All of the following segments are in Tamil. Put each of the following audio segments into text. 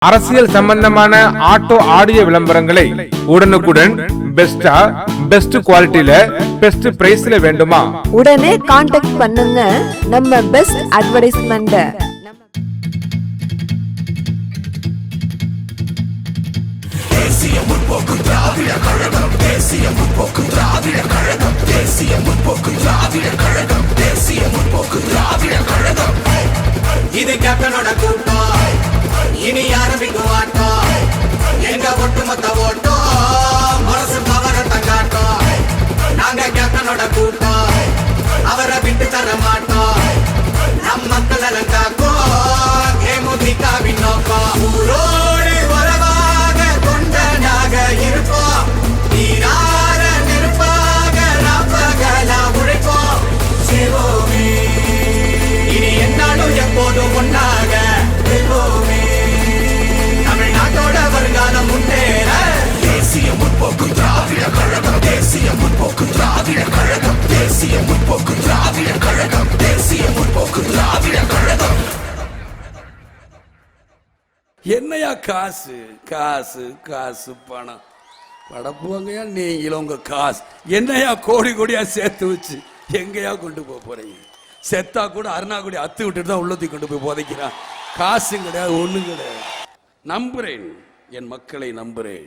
அரசியல் சம்பந்தமான ஆட்டோ ஆடியோ விளம்பரங்களை உடனுக்குடன் பெஸ்டா பெஸ்ட் குவாலிட்டில பெஸ்ட் பிரைஸ்ல வேண்டுமா? உடனே கான்டாக்ட் பண்ணுங்க நம்ம பெஸ்ட் அட்வர்டைஸ்மெண்ட். தேசிய முற்போக்கு திராவிட கழகம், தேசிய முற்போக்கு திராவிட கழகம், தேசிய முற்போக்கு திராவிட கழகம், தேசிய முற்போக்கு திராவிட கழகம். இது கேப்டனோட கூட்டம், இனி ஆரம்பிக்கும் ஆட்டம், எங்க ஒட்டுமொத்த ஓட்டம் மனசு பவரத்தை காட்டும். நாங்க கேப்டனோட கூட்டம், அவரை விட்டு தர மாட்டோம், நம் மக்கள் எல்லாம் காக்கும் தேமுதிகவின் நோக்கம். ஊரோடு உறவாக கொண்டனாக இருப்போம், நீரார நெருப்பாக நாப்பகலா உழைப்போம். சிவோமே இனி என்னாலும் எப்போதும் ஒன்னாக வெல்வோமே, தமிழ்நாட்டோட வருங்காலம் முன்னேற. தேசிய முற்போக்கு திராவிட கழகம், தேசிய முற்போக்கு திராவிட கழகம், தேசிய முற்போக்கு திராவிட கழகம், தேசிய முற்போக்கு திராவிட கழகம். என்னையா காசு காசு காசு பணம் படப்புவாங்கயா, நீங்களும் உங்க காசு என்னையா கோடி கோடியா சேர்த்து வச்சு எங்கேயா கொண்டு போக போறீங்க? செத்தா கூட அருணாக்குடி அத்து விட்டுட்டு தான் உள்ளத்தை கொண்டு போய் புதைக்கிறான். காசும் கிடையாது, ஒண்ணும் கிடையாது. நம்புறேன், என் மக்களை நம்புறேன்.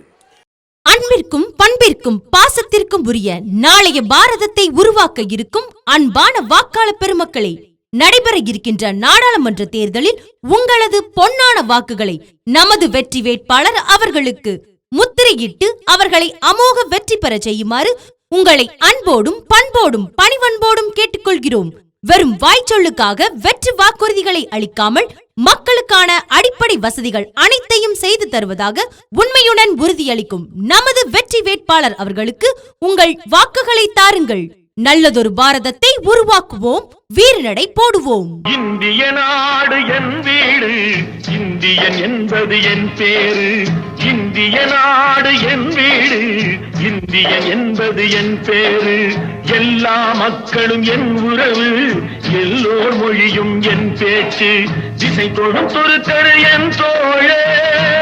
அன்பிற்கும் பண்பிற்கும் பாசத்திற்கும் உரிய நாளைய பாரதத்தை உருவாக்க இருக்கும் அன்பான வாக்காளர் பெருமக்களே, நடைபெற இருக்கின்ற நாடாளுமன்ற தேர்தலில் உங்களது பொன்னான வாக்குகளை நமது வெற்றி வேட்பாளர் அவர்களுக்கு முத்திரையிட்டு அவர்களை அமோக வெற்றி பெற செய்யுமாறு உங்களை அன்போடும் பண்போடும் பணிவன்போடும் கேட்டுக்கொள்கிறோம். வெறும் வாய்ச்சொல்லுக்காக வெற்றி வாக்குறுதிகளை அளிக்காமல் மக்களுக்கான அடிப்படை வசதிகள் அனைத்தையும் செய்து தருவதாக உண்மையுடன் உறுதியளிக்கும் நமது வெற்றி வேட்பாளர் அவர்களுக்கு உங்கள் வாக்குகளை தாருங்கள். நல்லதொரு பாரதத்தை உருவாக்குவோம், வீரநடை போடுவோம். இந்திய நாடு என் வீடு, இந்தியன் என்பது என் பேரு. இந்திய நாடு என் வீடு, இந்தியன் என்பது என் பேரு. எல்லா மக்களும் என் உறவு, எல்லோர் மொழியும் என் பேச்சு. திசை தொடும் தொடுத்தரு என் தோழே.